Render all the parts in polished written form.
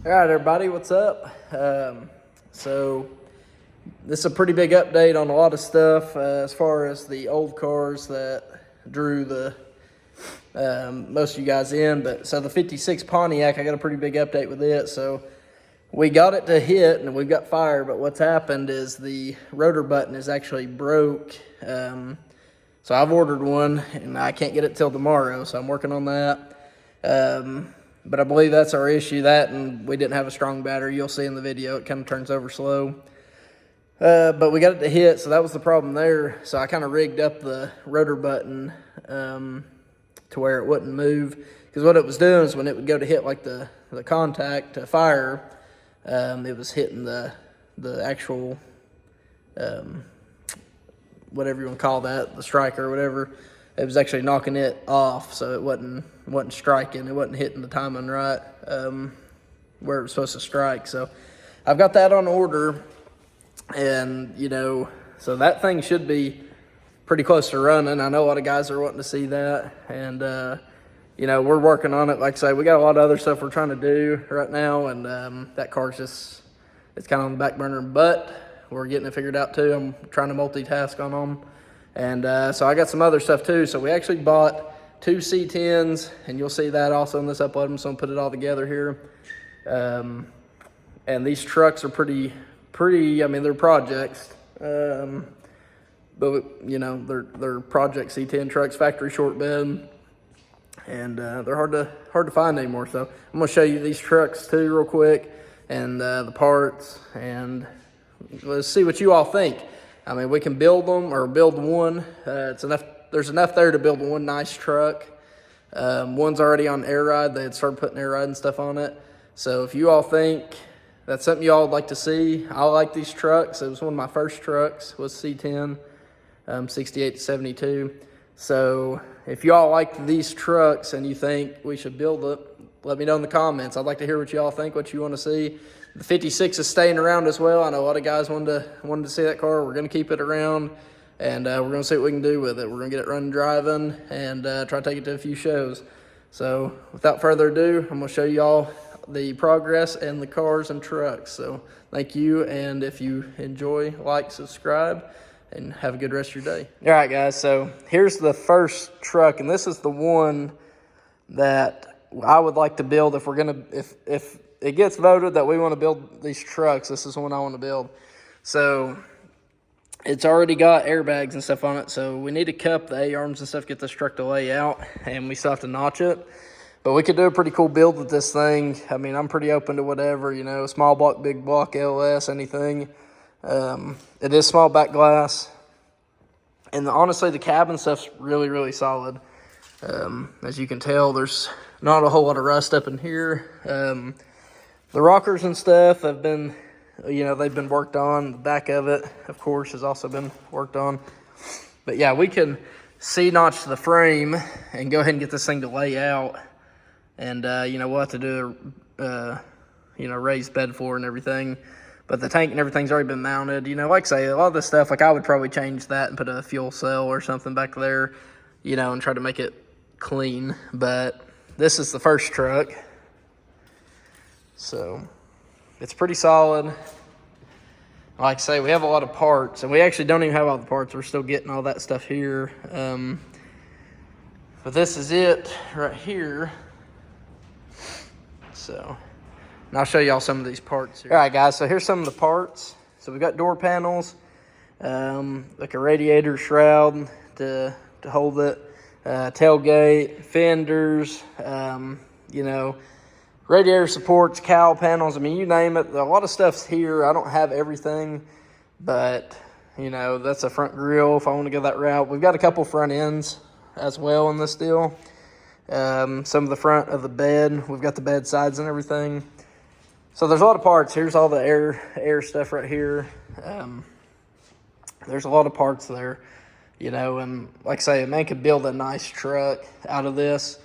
All right, everybody, what's up? So this is a pretty big update on a lot of stuff as far as the old cars that drew the most of you guys in. But so the 56 Pontiac, I got a pretty big update with it. So we got it to hit and we've got fire, but what's happened is the rotor button is actually broke. So I've ordered one and I can't get it till tomorrow, so I'm working on that. But I believe that's our issue, that and we didn't have a strong battery. You'll see in the video, it kind of turns over slow. But we got it to hit, so that was the problem there. So I kind of rigged up the rotor button to where it wouldn't move. Because what it was doing is when it would go to hit like the contact to fire, it was hitting the actual, whatever you want to call that, the striker or whatever. It was actually knocking it off, so it wasn't striking. It wasn't hitting the timing right where it was supposed to strike. So I've got that on order, and so that thing should be pretty close to running. I know a lot of guys are wanting to see that, and we're working on it. Like I say, we got a lot of other stuff we're trying to do right now, and that car's it's kind of on the back burner, but we're getting it figured out too. I'm trying to multitask on them. And so I got some other stuff too. So we actually bought 2 C10s, and you'll see that also in this upload. I'm just gonna put it all together here. And these trucks are pretty. I mean, they're projects, but they're project C10 trucks, factory short bed, and they're hard to find anymore. So I'm gonna show you these trucks too real quick, and the parts, and let's see what you all think. I mean, we can build them or build one. It's enough. There's enough there to build one nice truck. One's already on air ride. They had started putting air ride and stuff on it. So if you all think that's something you all would like to see, I like these trucks. It was one of my first trucks, was C10, 68 to 72. So if you all like these trucks and you think we should build it, let me know in the comments. I'd like to hear what you all think, what you want to see. The 56 is staying around as well. I know a lot of guys wanted to see that car. We're going to keep it around, and we're going to see what we can do with it. We're going to get it running, driving, and try to take it to a few shows. So without further ado, I'm going to show you all the progress and the cars and trucks. So thank you, and if you enjoy, like, subscribe, and have a good rest of your day. All right, guys, so here's the first truck, and this is the one that I would like to build if we're going to, if it gets voted that we want to build these trucks, this is the one I want to build. So it's already got airbags and stuff on it, so we need to cup the A-arms and stuff, get this truck to lay out, and we still have to notch it. But we could do a pretty cool build with this thing. I mean, I'm pretty open to whatever, small block, big block, LS, anything. It is small back glass. And honestly, the cabin stuff's really, really solid. As you can tell, there's not a whole lot of rust up in here. The rockers and stuff have been, they've been worked on. The back of it, of course, has also been worked on. But yeah, we can C-notch the frame and go ahead and get this thing to lay out. And, we'll have to do a, raised bed floor and everything. But the tank and everything's already been mounted. Like I say, a lot of this stuff, like I would probably change that and put a fuel cell or something back there, and try to make it clean. But this is the first truck. So it's pretty solid. Like I say, we have a lot of parts, and we actually don't even have all the parts. We're still getting all that stuff here. But this is it right here. So, and I'll show y'all some of these parts here. All right, guys, so here's some of the parts. So we got door panels, like a radiator shroud to hold it, tailgate, fenders, radiator supports, cowl panels. I mean, you name it. A lot of stuff's here. I don't have everything, but, that's a front grill if I want to go that route. We've got a couple front ends as well in this deal. Some of the front of the bed. We've got the bed sides and everything. So there's a lot of parts. Here's all the air stuff right here. There's a lot of parts there, and like I say, a man could build a nice truck out of this.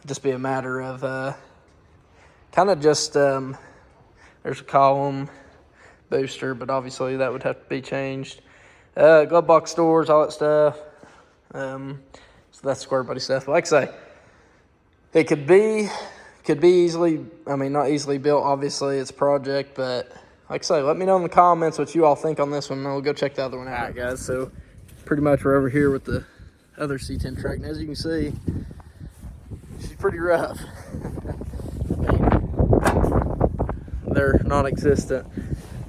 Just be a matter of kind of just, there's a column booster, but obviously that would have to be changed. Glove box doors, all that stuff. So that's square body stuff. But like I say, it could be easily, not easily built, obviously, it's a project, but like I say, let me know in the comments what you all think on this one, and we'll go check the other one out. All right, guys, so pretty much we're over here with the other C10 truck, and as you can see, she's pretty rough. They're non-existent.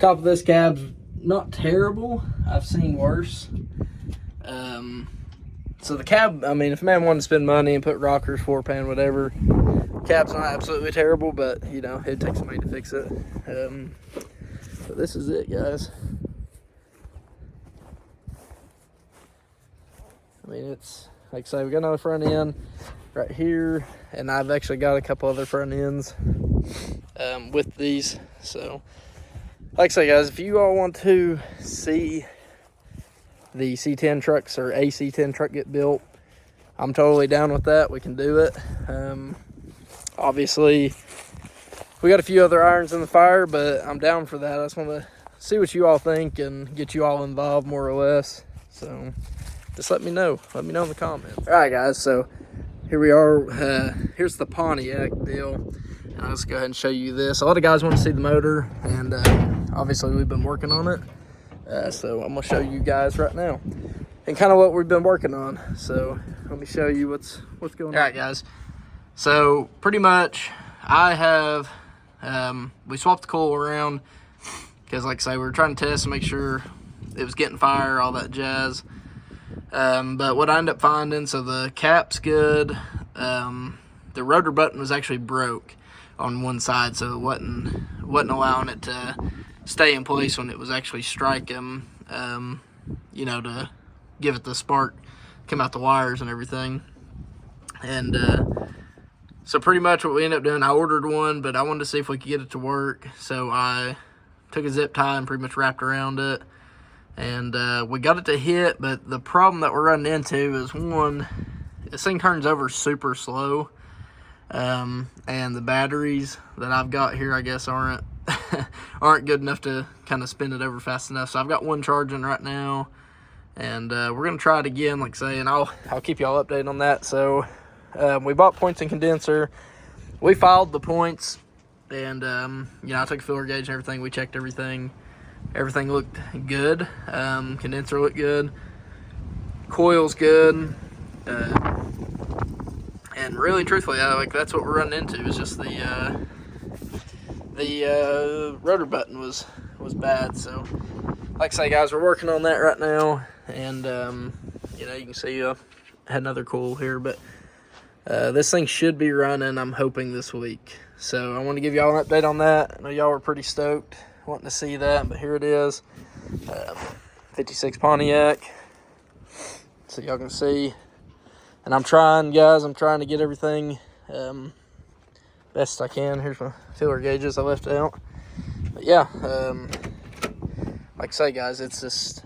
Top of this cab's not terrible. I've seen worse. So the cab, if a man wanted to spend money and put rockers, floor pan, whatever, cab's not absolutely terrible, but, it'd take some money to fix it. But this is it, guys. It's, like I say, we got another front end right here, and I've actually got a couple other front ends with these. So, like I say, guys, if you all want to see the C10 trucks or a C10 truck get built, I'm totally down with that. We can do it. Obviously, we got a few other irons in the fire, but I'm down for that. I just want to see what you all think and get you all involved more or less. So just let me know. Let me know in the comments. All right, guys, so here we are. Here's the Pontiac deal. And I'll just go ahead and show you this. A lot of guys want to see the motor, and obviously we've been working on it. So I'm gonna show you guys right now and kind of what we've been working on. So let me show you what's going on. All right, guys, so pretty much I have we swapped the coil around because, like I say, we were trying to test and make sure it was getting fire, all that jazz. But what I ended up finding, so the cap's good. The rotor button was actually broke on one side, so it wasn't allowing it to stay in place when it was actually striking, to give it the spark, come out the wires and everything. And so pretty much what we ended up doing, I ordered one, but I wanted to see if we could get it to work. So I took a zip tie and pretty much wrapped around it. And we got it to hit, but the problem that we're running into is, one, this thing turns over super slow. And the batteries that I've got here, I guess, aren't good enough to kind of spin it over fast enough. So I've got one charging right now, and we're gonna try it again, like I say, and I'll keep y'all updated on that. So we bought points and condenser. We filed the points, and I took a filler gauge and everything. We checked everything. Everything looked good. Condenser looked good. Coil's good. And really, truthfully, that's what we're running into, is just the rotor button was bad. So like I say, guys, we're working on that right now, and you can see I had another coil here, but this thing should be running, I'm hoping, this week. So I want to give y'all an update on that. I know y'all were pretty stoked wanting to see that, but here it is. 56 Pontiac. so y'all can see. And I'm trying, guys, to get everything best I can. Here's my filler gauges I left out. But yeah, like I say, guys, it's just,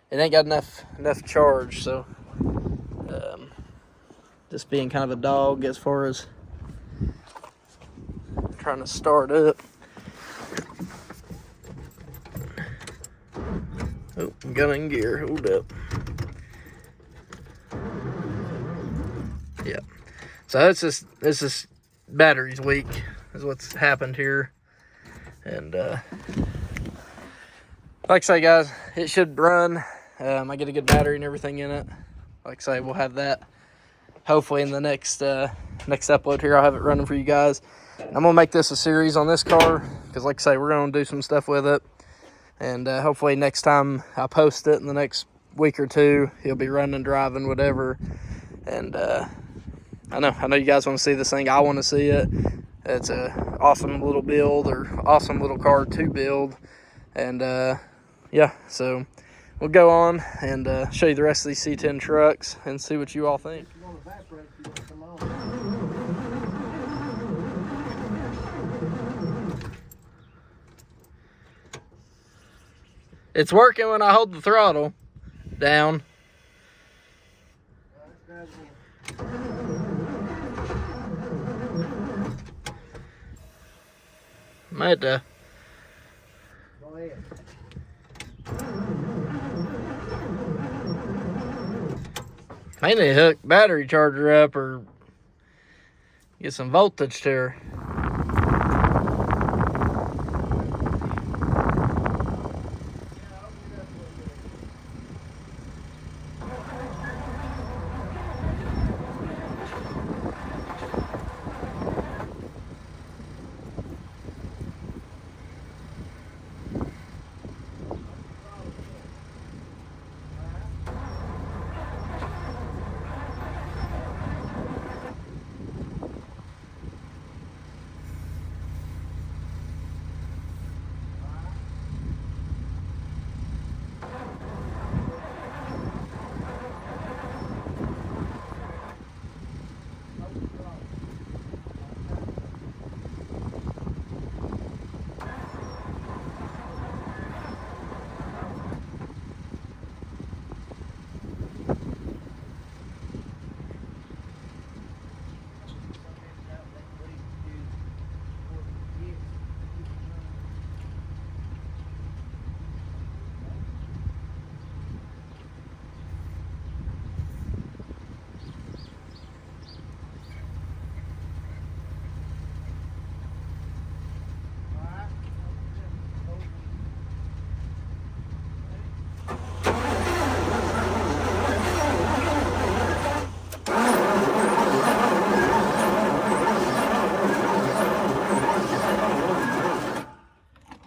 it ain't got enough charge, so just being kind of a dog as far as trying to start up. Oh, gun in gear, hold up. Yeah, so it's just battery's weak is what's happened here. And like I say, guys, it should run. I get a good battery and everything in it. Like I say, we'll have that hopefully in the next upload here. I'll have it running for you guys. I'm gonna make this a series on this car because, like I say, we're gonna do some stuff with it. And hopefully next time I post it in the next week or two, he'll be running, driving, whatever. And I know you guys want to see this thing. I want to see it. It's a awesome little build, or awesome little car to build. And yeah, so we'll go on and show you the rest of these C10 trucks and see what you all think. It's working when I hold the throttle down. Might go ahead. May need to hook battery charger up or get some voltage to her.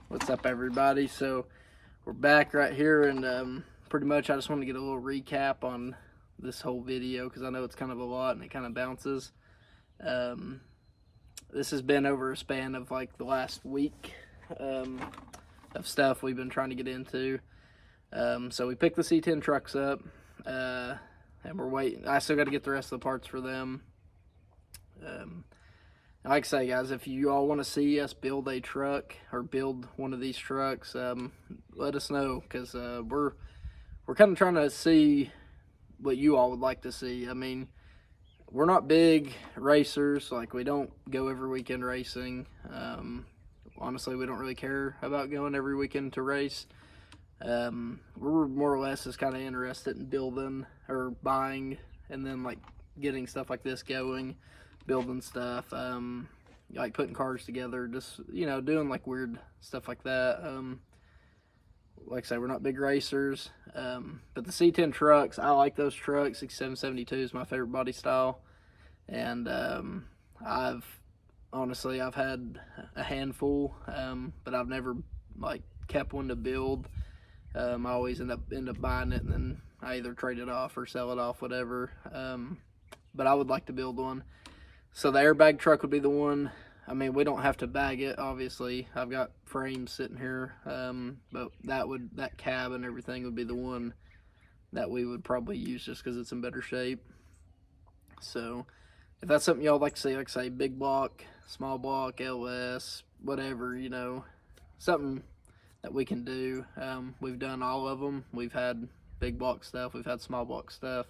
What's up, everybody? So we're back right here, and pretty much I just want to get a little recap on this whole video because I know it's kind of a lot and it kind of bounces. This has been over a span of like the last week of stuff we've been trying to get into. So we picked the C10 trucks up, and we're waiting. I still got to get the rest of the parts for them. Like I say, guys, if you all want to see us build a truck or build one of these trucks, let us know, because we're kind of trying to see what you all would like to see. I mean, we're not big racers. Like, we don't go every weekend racing. Honestly, we don't really care about going every weekend to race. We're more or less just kind of interested in building or buying and then like getting stuff like this going. Building stuff, like putting cars together, just, you know, doing like weird stuff like that. Like I say, we're not big racers, but the C10 trucks, I like those trucks. 6772 is my favorite body style, and I've had a handful, but I've never like kept one to build. I always end up buying it, and then I either trade it off or sell it off, whatever. But I would like to build one. So the airbag truck would be the one. I mean, we don't have to bag it, obviously. I've got frames sitting here, but that cab and everything would be the one that we would probably use just because it's in better shape. So if that's something y'all like to see, like I say, big block, small block, LS, whatever, you know, something that we can do. We've done all of them. We've had big block stuff, we've had small block stuff,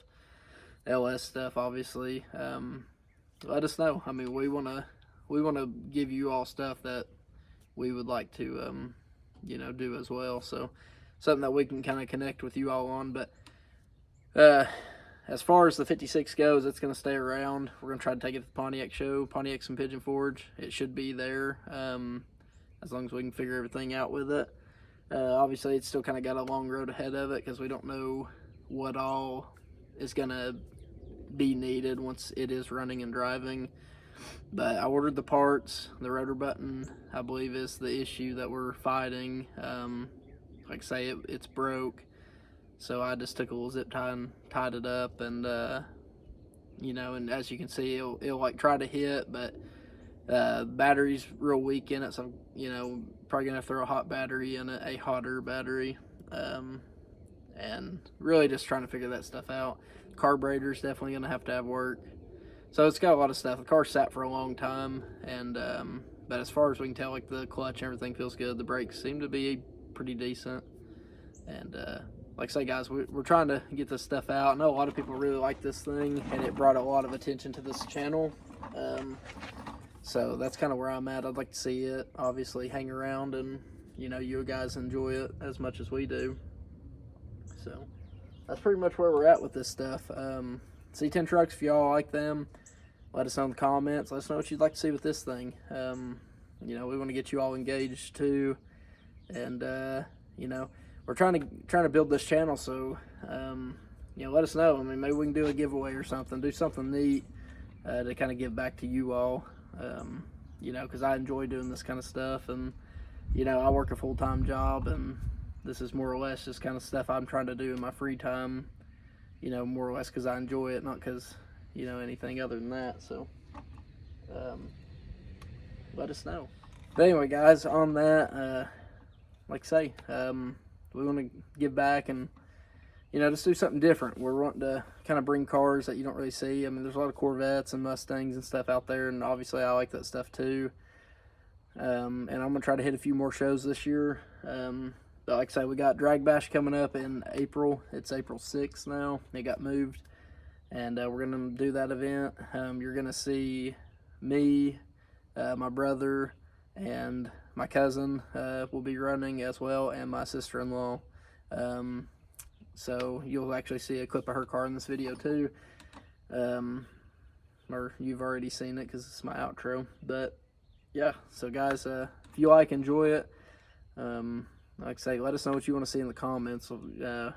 LS stuff, obviously. Let us know. I mean, we wanna give you all stuff that we would like to, you know, do as well. So something that we can kind of connect with you all on. But as far as the 56 goes, it's going to stay around. We're going to try to take it to the Pontiac show, Pontiac and Pigeon Forge. It should be there, as long as we can figure everything out with it. Obviously, it's still kind of got a long road ahead of it because we don't know what all is going to be needed once it is running and driving. But I ordered the parts. The rotor button, I believe, is the issue that we're fighting. Like I say, it's broke. So I just took a little zip tie and tied it up, and you know, and as you can see, it'll like try to hit, but battery's real weak in it, so you know, probably gonna have to throw a hot battery in it, a hotter battery, and really just trying to figure that stuff out. Carburetor's definitely gonna have to have work, so it's got a lot of stuff. The car sat for a long time, and but as far as we can tell, like the clutch and everything feels good. The brakes seem to be pretty decent, and like I say, guys, we're trying to get this stuff out. I know a lot of people really like this thing, and it brought a lot of attention to this channel. So that's kind of where I'm at. I'd like to see it, obviously, hang around, and, you know, you guys enjoy it as much as we do. So that's pretty much where we're at with this stuff. C10 trucks, if y'all like them, let us know in the comments. Let us know what you'd like to see with this thing. You know, we want to get you all engaged, too. And, you know, we're trying to build this channel, so you know, let us know. I mean, maybe we can do a giveaway or something, do something neat to kind of give back to you all. You know, because I enjoy doing this kind of stuff, and you know, I work a full-time job, and this is more or less just kind of stuff I'm trying to do in my free time. You know, more or less because I enjoy it, not because, you know, anything other than that. So let us know. But anyway, guys, on that, like I say, we want to give back and, you know, just do something different. We're wanting to kind of bring cars that you don't really see. I mean, there's a lot of Corvettes and Mustangs and stuff out there, and obviously I like that stuff too. And I'm going to try to hit a few more shows this year. But like I say, we got Drag Bash coming up in April. It's April 6th now. It got moved. And we're going to do that event. You're going to see me, my brother, and my cousin will be running as well, and my sister-in-law. So you'll actually see a clip of her car in this video too. Or you've already seen it because it's my outro. But yeah, so guys, if you like, enjoy it. Like I say, let us know what you want to see in the comments. You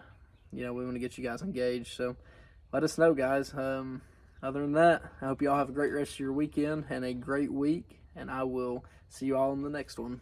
know, we want to get you guys engaged, so let us know, guys. Other than that, I hope you all have a great rest of your weekend and a great week, and I will see you all in the next one.